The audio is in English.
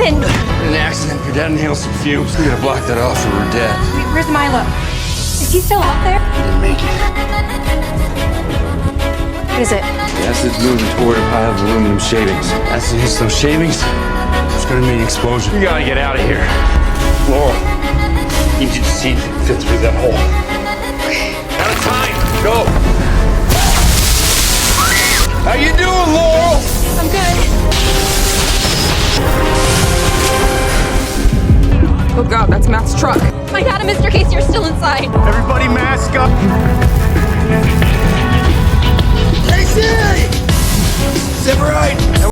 happened? An accident. Your dad inhaled some fumes. We gotta block that off or we're dead. Wait, where's Milo? Is he still out there? He didn't make it. What is it? The acid's moving toward a pile of aluminum shavings. Acid hits those shavings, it's gonna mean explosion. You gotta get out of here. Laurel, you need to see if you can fit through that hole. Out of time. Go. How you doing, Laurel? I'm good. Oh God, that's Matt's truck. My dad and Mr. Casey are still inside. Everybody mask up. Casey! Zip right.